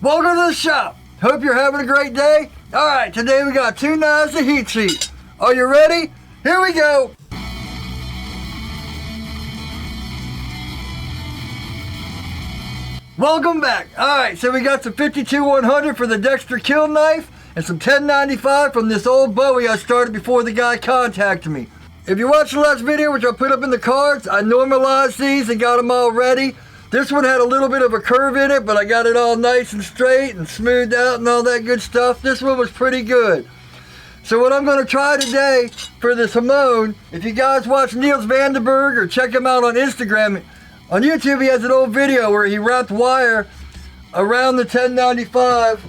Welcome to the shop. Hope you're having a great day. Alright, today we got 2 knives to heat treat. Are you ready? Here we go. Welcome back. Alright, so we got some 52-100 for the Dexter kill knife and some 1095 from this old Bowie I started before the guy contacted me. If you watched the last video, which I put up in the cards, I normalized these and got them all ready. This one had a little bit of a curve in it, but I got it all nice and straight and smoothed out and all that good stuff. This one was pretty good. So what I'm going to try today for this hamon, if you guys watch Niels Vandenberg or check him out on Instagram, on YouTube he has an old video where he wrapped wire around the 1095,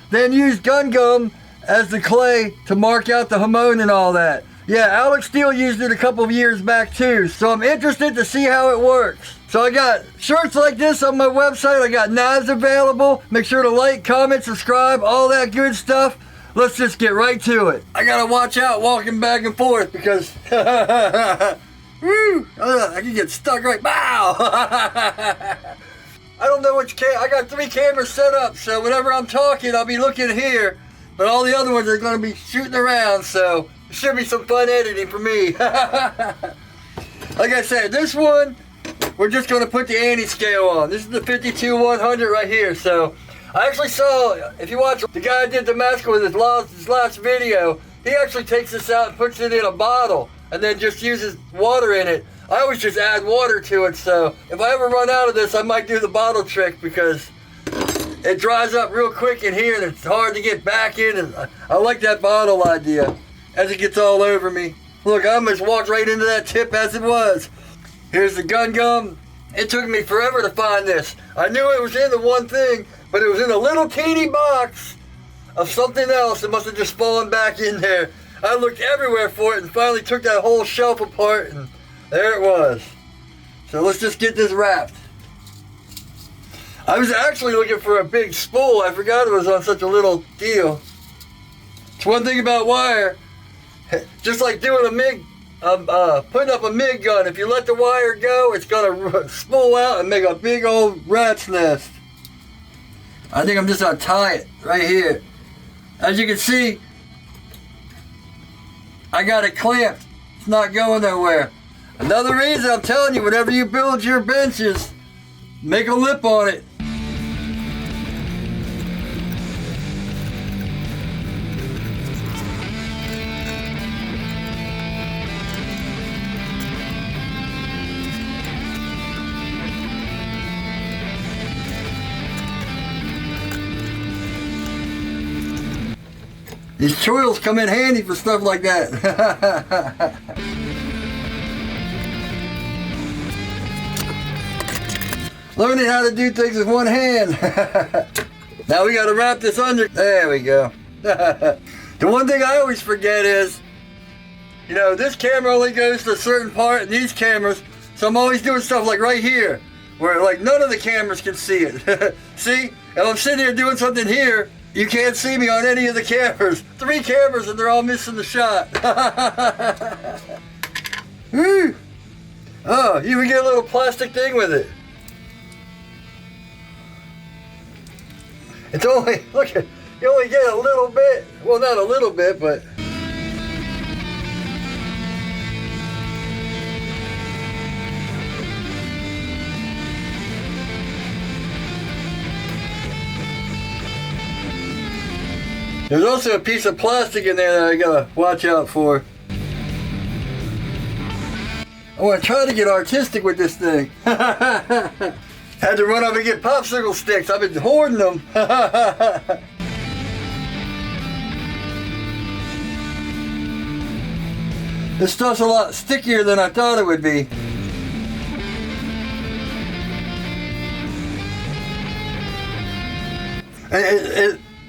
then used gun gum as the clay to mark out the hamon and all that. Yeah, Alex Steele used it a couple of years back too, so I'm interested to see how it works. So I got shirts like this on my website, I got knives available. Make sure to like, comment, subscribe, all that good stuff. Let's just get right to it. I gotta watch out walking back and forth because woo, I can get stuck right, bow. I don't know which I got 3 cameras set up, so whenever I'm talking, I'll be looking here, but all the other ones are gonna be shooting around, so it should be some fun editing for me. Like I said, this one, we're just going to put the anti-scale on. This is the 52-100 right here. So, I actually saw, if you watch, the guy did Damascus with his last video, he actually takes this out and puts it in a bottle and then just uses water in it. I always just add water to it, so if I ever run out of this, I might do the bottle trick because it dries up real quick in here and it's hard to get back in. And I like that bottle idea. As it gets all over me. Look, I almost walked right into that tip as it was. Here's the gun gum. It took me forever to find this. I knew it was in the one thing, but it was in a little teeny box of something else. It must have just fallen back in there. I looked everywhere for it and finally took that whole shelf apart and there it was. So let's just get this wrapped. I was actually looking for a big spool. I forgot it was on such a little deal. It's one thing about wire. Just like doing a MIG, putting up a MIG gun, if you let the wire go, it's gonna spool out and make a big old rat's nest. I think I'm just gonna tie it right here. As you can see, I got it clamped. It's not going nowhere. Another reason I'm telling you, whenever you build your benches, make a lip on it. These choils come in handy for stuff like that. Learning how to do things with one hand. Now we gotta wrap this under. There we go. The one thing I always forget is, you know, this camera only goes to a certain part in these cameras, so I'm always doing stuff like right here, where like none of the cameras can see it. See? If I'm sitting here doing something here, you can't see me on any of the cameras. 3 cameras and they're all missing the shot. Woo. Oh, you can get a little plastic thing with it. It's only, look at, you only get a little bit. Well, not a little bit, but. There's also a piece of plastic in there that I gotta watch out for. I want to try to get artistic with this thing. Had to run up and get popsicle sticks. I've been hoarding them. This stuff's a lot stickier than I thought it would be.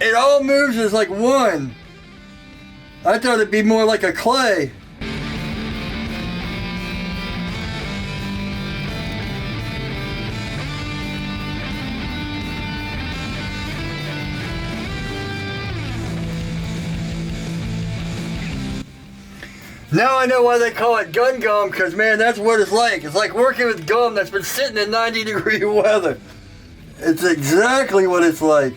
It all moves as like one. I thought it'd be more like a clay. Now I know why they call it gun gum, because man, that's what it's like. It's like working with gum that's been sitting in 90-degree weather. It's exactly what it's like.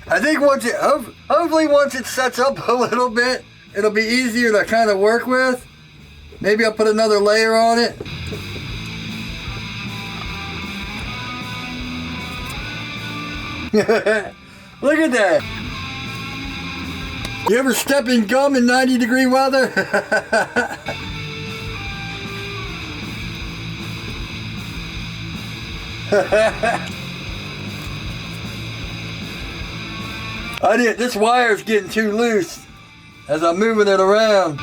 I think once it, hopefully once it sets up a little bit, it'll be easier to kind of work with. Maybe I'll put another layer on it. Look at that. You ever step in gum in 90-degree weather? This wire's getting too loose as I'm moving it around.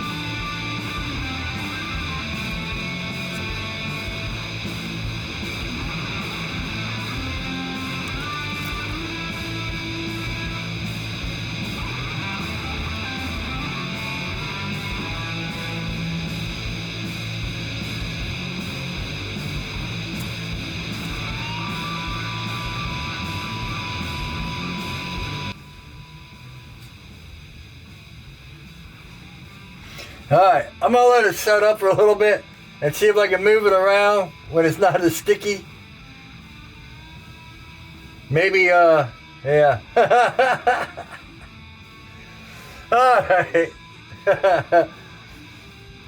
Alright, I'm gonna let it set up for a little bit and see if I can move it around when it's not as sticky. Maybe, yeah. Alright.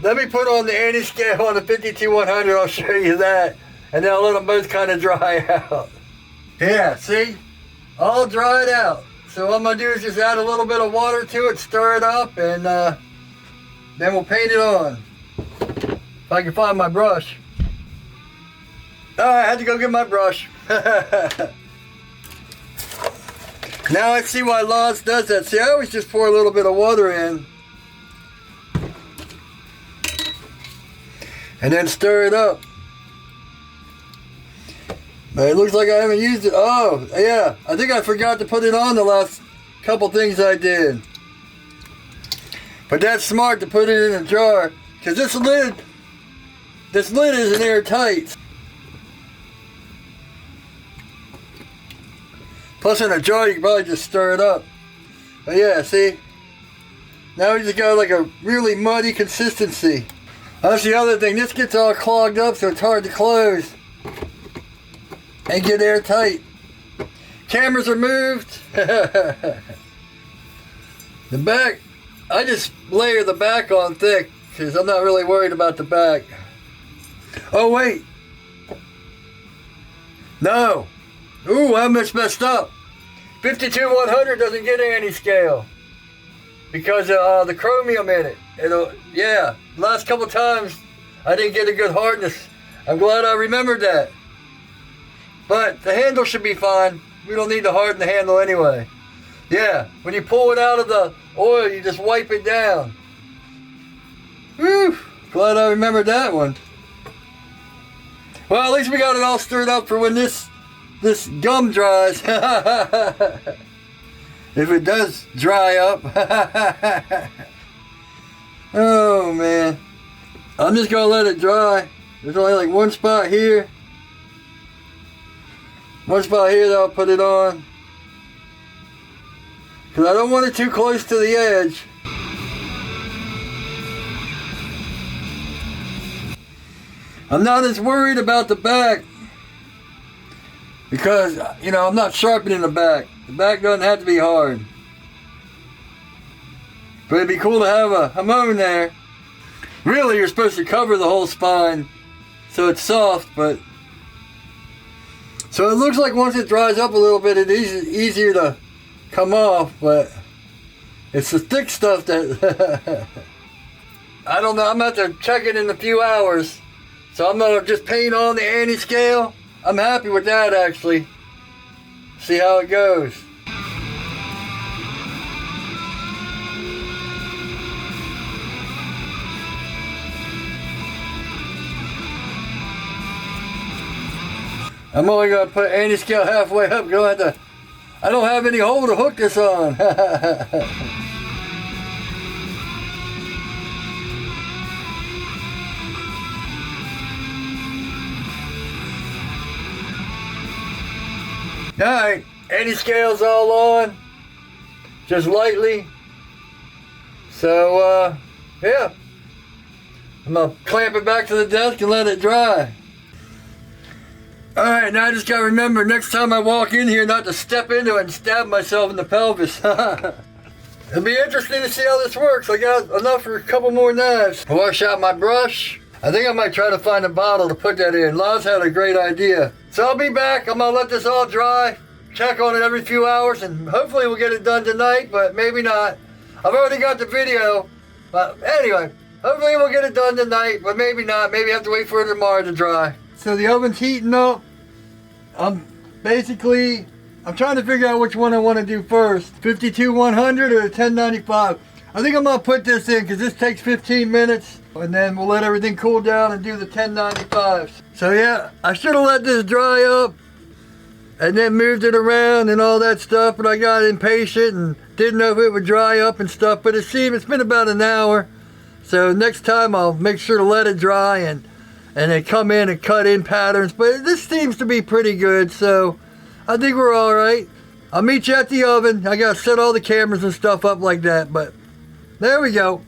Let me put on the anti-scale on the 52100, I'll show you that. And then I'll let them both kind of dry out. Yeah, see? All dried out. So what I'm gonna do is just add a little bit of water to it, stir it up, and then we'll paint it on. If I can find my brush. I had to go get my brush. Now I see why Laws does that. See, I always just pour a little bit of water in. And then stir it up. But it looks like I haven't used it. Oh, yeah. I think I forgot to put it on the last couple things I did. But that's smart to put it in a jar, because this lid isn't airtight. Plus in a jar you can probably just stir it up. But yeah, see? Now we just got like a really muddy consistency. That's the other thing, this gets all clogged up so it's hard to close and get airtight. Cameras are moved. The back, I just layer the back on thick because I'm not really worried about the back. Oh wait. No. Ooh, I messed up. 52100 doesn't get anti-scale because of the chromium in it. Yeah, last couple times I didn't get a good hardness. I'm glad I remembered that. But the handle should be fine. We don't need to harden the handle anyway. Yeah, when you pull it out of the oil, you just wipe it down. Whew, glad I remembered that one. Well, at least we got it all stirred up for when this gum dries. If it does dry up. Oh man. I'm just gonna let it dry. There's only like one spot here. One spot here that I'll put it on. Because I don't want it too close to the edge. I'm not as worried about the back. Because, you know, I'm not sharpening the back. The back doesn't have to be hard. But it'd be cool to have a hamon there. Really, you're supposed to cover the whole spine so it's soft, but... So it looks like once it dries up a little bit, it's easier to come off, but it's the thick stuff that... I don't know, I'm going to have to check it in a few hours. So I'm going to just paint on the anti-scale. I'm happy with that, actually. See how it goes. I'm only going to put anti-scale halfway up. I don't have any hole to hook this on. Alright, anti-scale's all on. Just lightly. So, yeah. I'm gonna clamp it back to the desk and let it dry. Alright, now I just gotta remember next time I walk in here not to step into it and stab myself in the pelvis. It'll be interesting to see how this works. I got enough for a couple more knives. Wash out my brush. I think I might try to find a bottle to put that in. Laz had a great idea. So I'll be back. I'm gonna let this all dry. Check on it every few hours and hopefully we'll get it done tonight, but maybe not. I've already got the video. But anyway, hopefully we'll get it done tonight, but maybe not. Maybe I have to wait for it tomorrow to dry. So the oven's heating up. I'm trying to figure out which one I want to do first. 52-100 or the 1095. I think I'm going to put this in because this takes 15 minutes. And then we'll let everything cool down and do the 1095s. So yeah, I should have let this dry up and then moved it around and all that stuff. But I got impatient and didn't know if it would dry up and stuff. But it's been about an hour. So next time I'll make sure to let it dry and then come in and cut in patterns. But this seems to be pretty good. So I think we're all right. I'll meet you at the oven. I got to set all the cameras and stuff up like that. But there we go.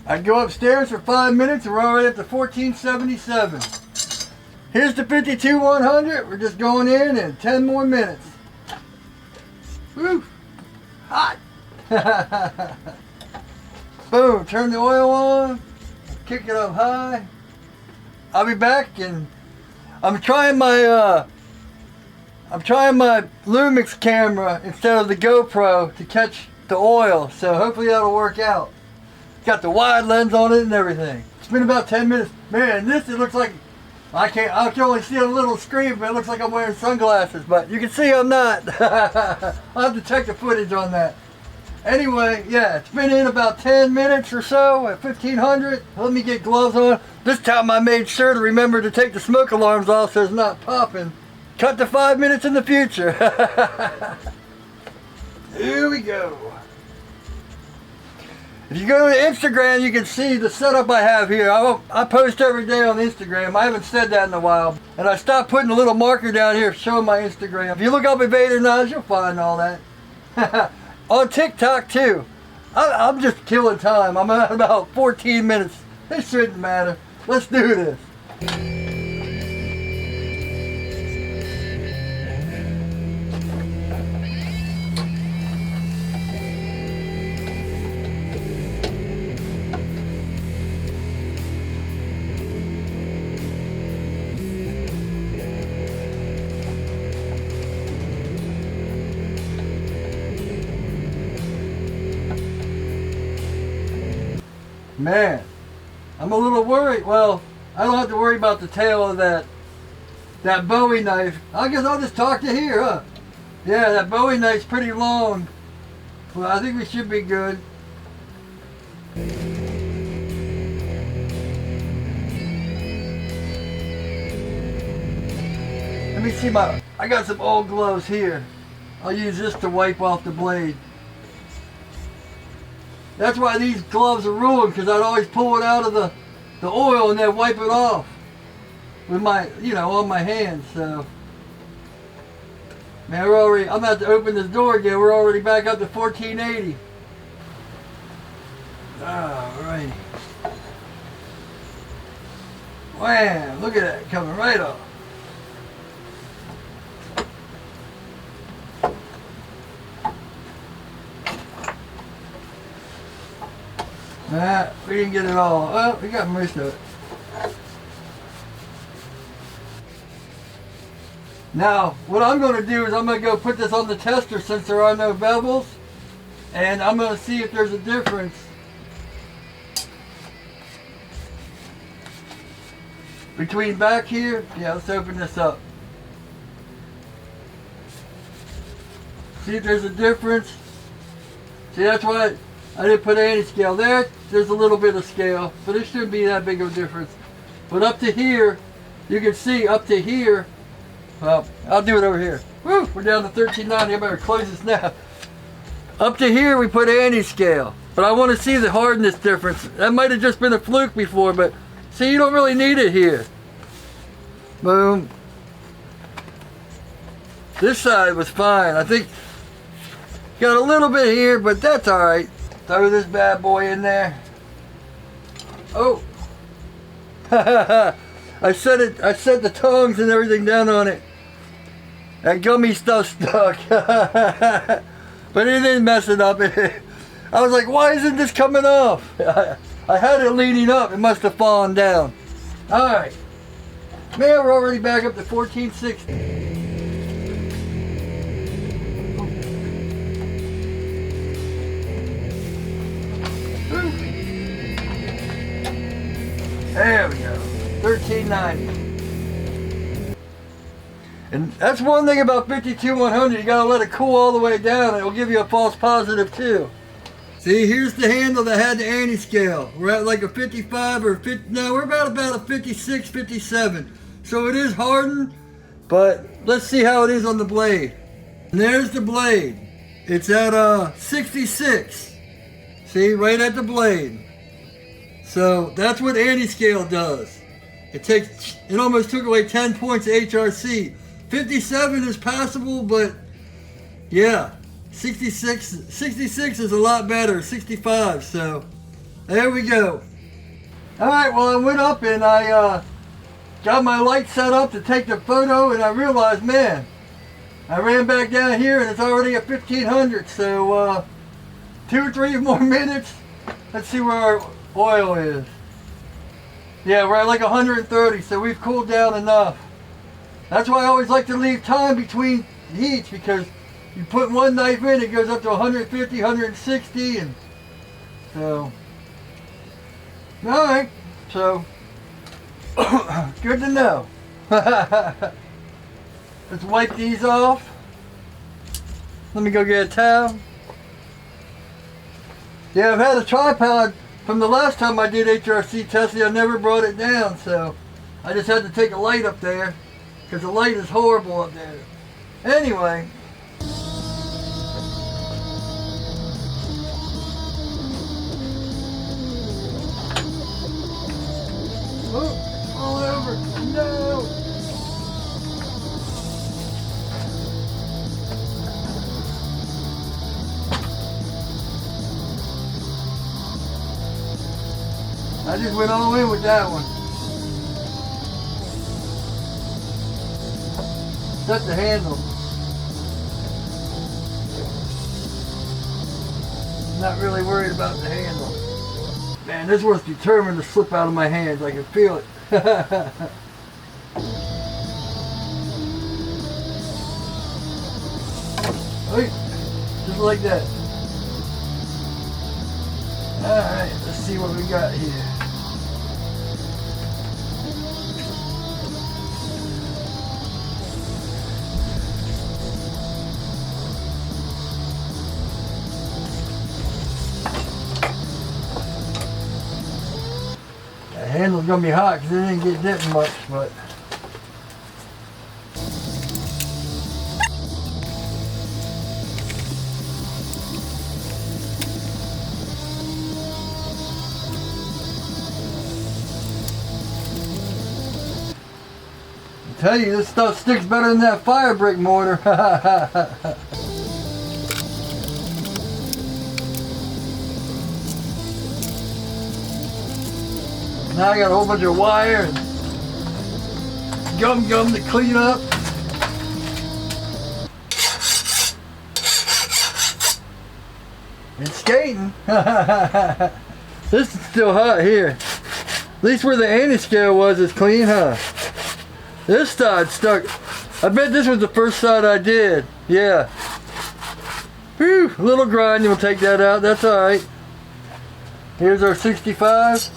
I go upstairs for 5 minutes and we're already at the 1477. Here's the 52-100. We're just going in 10 more minutes. Woo! Hot! Boom! Turn the oil on. Kick it up high. I'll be back and I'm trying my Lumix camera instead of the GoPro to catch the oil. So hopefully that'll work out. Got the wide lens on it and everything. It's been about 10 minutes. Man, it looks like I can only see a little screen, but it looks like I'm wearing sunglasses. But you can see I'm not. I'll have to check the footage on that. Anyway, yeah, it's been in about 10 minutes or so at 1500. Let me get gloves on. This time I made sure to remember to take the smoke alarms off so it's not popping. Cut to 5 minutes in the future. Here we go. If you go to Instagram, you can see the setup I have here. I post every day on Instagram. I haven't said that in a while. And I stopped putting a little marker down here showing my Instagram. If you look up Invader Knives, you'll find all that. On TikTok too. I'm just killing time. I'm at about 14 minutes. It shouldn't matter. Let's do this. Man, I'm a little worried. Well, I don't have to worry about the tail of that Bowie knife. I guess I'll just talk to here, huh? Yeah, that Bowie knife's pretty long. Well, I think we should be good. Let me see I got some old gloves here. I'll use this to wipe off the blade. That's why these gloves are ruined, because I'd always pull it out of the oil and then wipe it off with my, on my hands. So, man, I'm about to open this door again. We're already back up to 1480. Alright. Wow, look at that coming right off. Nah, we didn't get it all. Oh, we got most of it. Now, what I'm going to do is I'm going to go put this on the tester since there are no bevels. And I'm going to see if there's a difference between back here. Yeah, let's open this up. See if there's a difference. See, that's why I didn't put any scale there. There's a little bit of scale, but it shouldn't be that big of a difference. But up to here, you can see up to here. Well, I'll do it over here. Woo, we're down to 1390. I better close this now. Up to here, we put anti-scale. But I want to see the hardness difference. That might have just been a fluke before, but see, you don't really need it here. Boom. This side was fine. I think got a little bit here, but that's all right. Throw this bad boy in there. Oh. I set the tongs and everything down on it. That gummy stuff stuck. But it didn't mess it up. I was like, why isn't this coming off? I had it leaning up. It must have fallen down. All right. Man, we're already back up to 1460. There we go. 1390. And that's one thing about 52-100. You gotta let it cool all the way down. It'll give you a false positive too. See, here's the handle that had the anti-scale. We're at like a 55 or 50. No, we're about a 56, 57. So it is hardened, but let's see how it is on the blade. And there's the blade. It's at 66. See, right at the blade. So that's what anti-scale does. It almost took away 10 points of HRC. 57 is passable, but yeah, 66 is a lot better. 65. So there we go. All right. Well, I went up and I got my light set up to take the photo, and I realized, man, I ran back down here and it's already at 1500. So 2 or 3 more minutes. Let's see where our oil is. Yeah, we're at like 130, so we've cooled down enough. That's why I always like to leave time between heats, because you put one knife in, it goes up to 150, 160, and so. Alright, so good to know. Let's wipe these off. Let me go get a towel. Yeah, I've had a tripod from the last time I did HRC testing. I never brought it down, so I just had to take a light up there because the light is horrible up there. Anyway. Oh, all over. No. I just went all in with that one. Set the handle. Not really worried about the handle. Man, this one's determined to slip out of my hands. I can feel it. Right, just like that. Alright, let's see what we got here. The handle's gonna be hot because it didn't get dipped much, but I tell you, this stuff sticks better than that fire brick mortar. Now I got a whole bunch of wire and gum to clean up. It's skating. This is still hot here. At least where the anti-scale was is clean, huh? This side stuck. I bet this was the first side I did. Yeah. Whew, a little grinding, we'll take that out. That's alright. Here's our 65.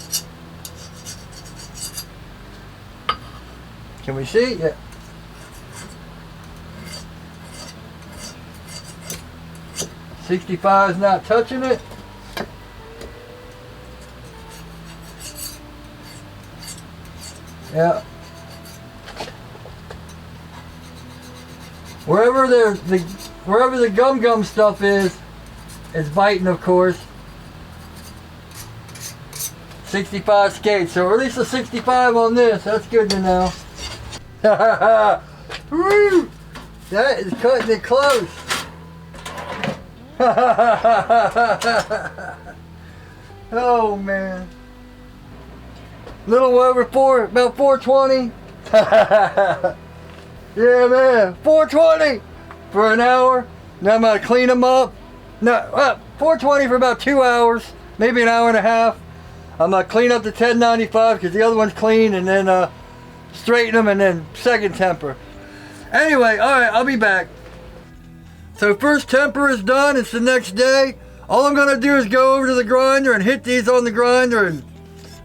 Can we see? Yeah. '65 is not touching it. Yeah. Wherever the gum stuff is biting, of course. 65 skates, so at least a 65 on this. That's good to know. Woo! That is cutting it close. Oh man. Little over about 420. Yeah man, 420 for an hour. Now I'm gonna clean them up. No, 420 for about 2 hours, maybe an hour and a half. I'm gonna clean up the 1095 because the other one's clean, and then straighten them and then second temper. Anyway, alright, I'll be back. So first temper is done, it's the next day. All I'm gonna do is go over to the grinder and hit these on the grinder and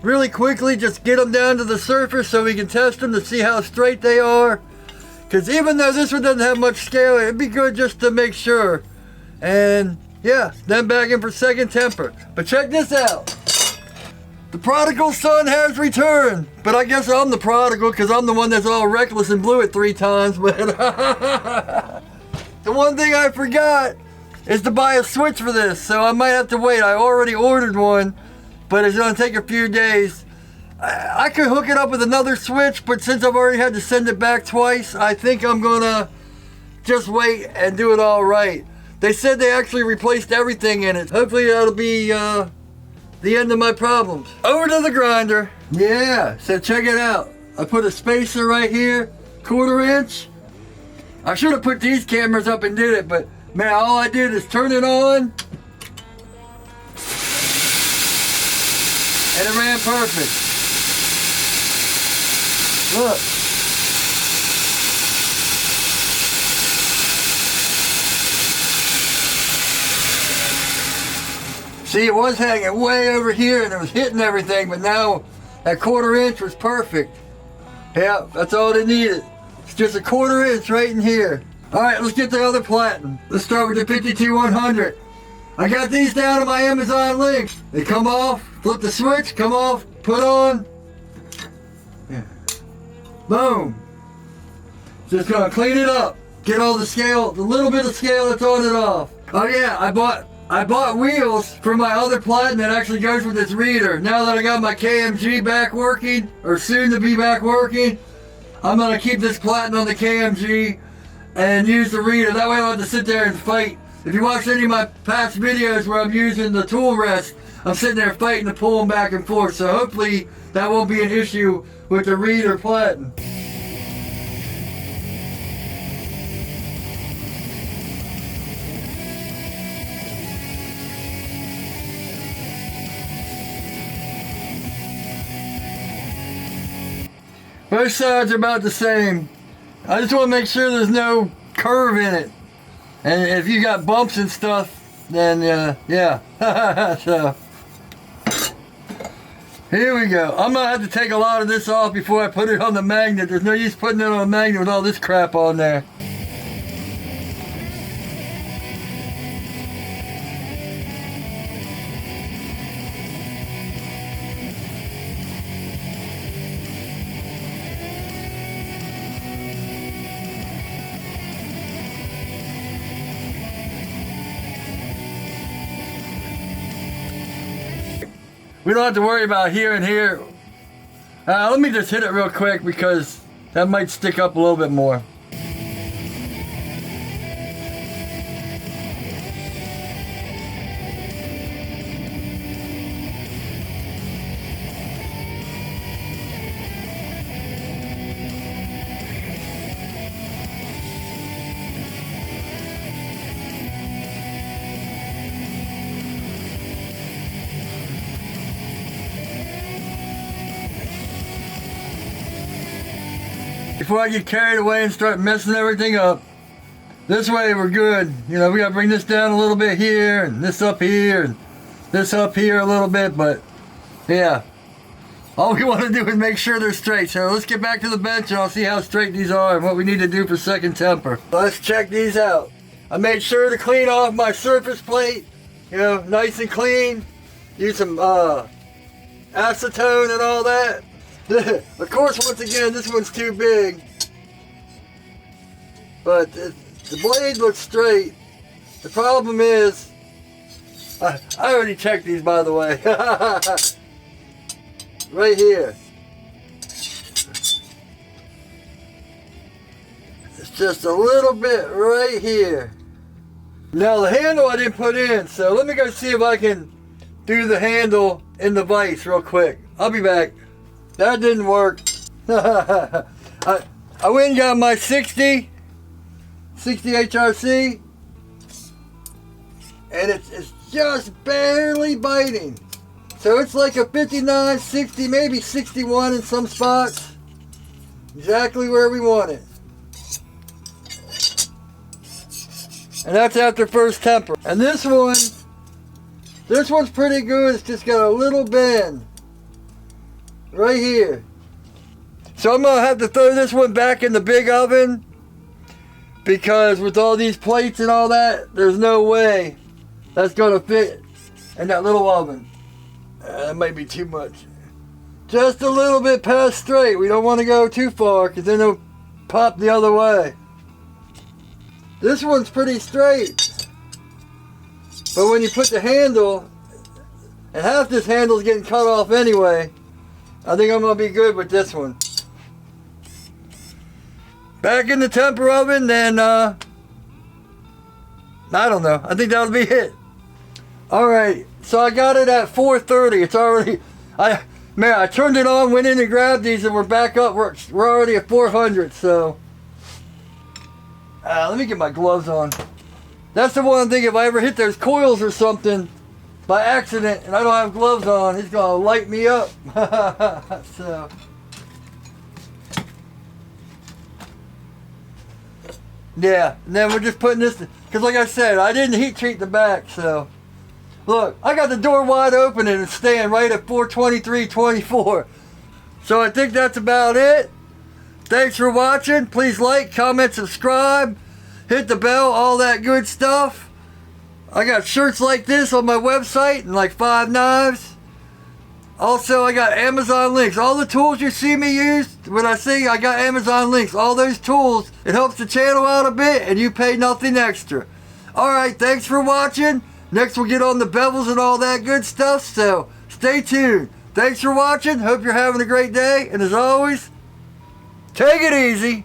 really quickly just get them down to the surface so we can test them to see how straight they are. Because even though this one doesn't have much scale, it'd be good just to make sure. And yeah, then back in for second temper. But check this out. The prodigal son has returned. But I guess I'm the prodigal because I'm the one that's all reckless and blew it 3 times. But the one thing I forgot is to buy a switch for this. So I might have to wait. I already ordered one, but it's going to take a few days. I could hook it up with another switch, but since I've already had to send it back twice, I think I'm going to just wait and do it all right. They said they actually replaced everything in it. Hopefully that'll be the end of my problems. Over to the grinder. Yeah, so check it out. I put a spacer right here, 1/4 inch. I should have put these cameras up and did it, but man, all I did is turn it on, and it ran perfect. Look. See, it was hanging way over here and it was hitting everything, but now that 1/4 inch was perfect. Yeah, that's all they needed. It's just a 1/4 inch right in here. All right, let's get the other platen. Let's start with the 52100. I got these down on my Amazon link. They come off, flip the switch, come off, put on. Yeah. Boom. Just gonna clean it up. Get all the scale, the little bit of scale that's on it off. Oh yeah, I bought wheels for my other platen that actually goes with this reader. Now that I got my KMG back working, or soon to be back working, I'm gonna keep this platen on the KMG and use the reader. That way I don't have to sit there and fight. If you watch any of my past videos where I'm using the tool rest, I'm sitting there fighting to pull them back and forth. So hopefully that won't be an issue with the reader platen. Both sides are about the same. I just want to make sure there's no curve in it. And if you got bumps and stuff, then yeah. So, here we go. I'm going to have to take a lot of this off before I put it on the magnet. There's no use putting it on a magnet with all this crap on there. We don't have to worry about here and here. Let me just hit it real quick because that might stick up a little bit more. Before I get carried away and start messing everything up, this way we're good. You know, we gotta bring this down a little bit here, and this up here, and this up here a little bit, but yeah. All we want to do is make sure they're straight. So let's get back to the bench and I'll see how straight these are and what we need to do for second temper. Let's check these out. I made sure to clean off my surface plate, you know, nice and clean. Use some acetone and all that. Of course, once again, this one's too big, but the blade looks straight. The problem is, I already checked these, by the way. Right here. Let's just a little bit right here. Now the handle I didn't put in, so let me go see if I can do the handle in the vise real quick. I'll be back. That didn't work. I went and got my 60 HRC, and it's just barely biting. So it's like a 59, 60, maybe 61 in some spots. Exactly where we want it. And that's after first temper. And this one's pretty good. It's just got a little bend right here. So I'm gonna have to throw this one back in the big oven, because with all these plates and all that, there's no way that's gonna fit in that little oven. That might be too much. Just a little bit past straight. We don't want to go too far, because then it'll pop the other way. This one's pretty straight. But when you put the handle, and half this handle's getting cut off anyway, I think I'm going to be good with this one. Back in the temper oven, then, I don't know. I think that'll be it. Alright, so I got it at 4:30. It's already, I turned it on, went in and grabbed these, and we're back up. We're already at 400, so. Let me get my gloves on. That's the one thing, if I ever hit those coils or something by accident and I don't have gloves on, it's going to light me up. So. Yeah, and then we're just putting this, because like I said, I didn't heat treat the back, so. Look, I got the door wide open and it's staying right at 423.24. So I think that's about it. Thanks for watching. Please like, comment, subscribe, hit the bell, all that good stuff. I got shirts like this on my website and like 5 knives. Also, I got Amazon links. All the tools you see me use, when I say I got Amazon links, all those tools, it helps the channel out a bit and you pay nothing extra. Alright, thanks for watching. Next we'll get on the bevels and all that good stuff, so stay tuned. Thanks for watching. Hope you're having a great day, and as always, take it easy.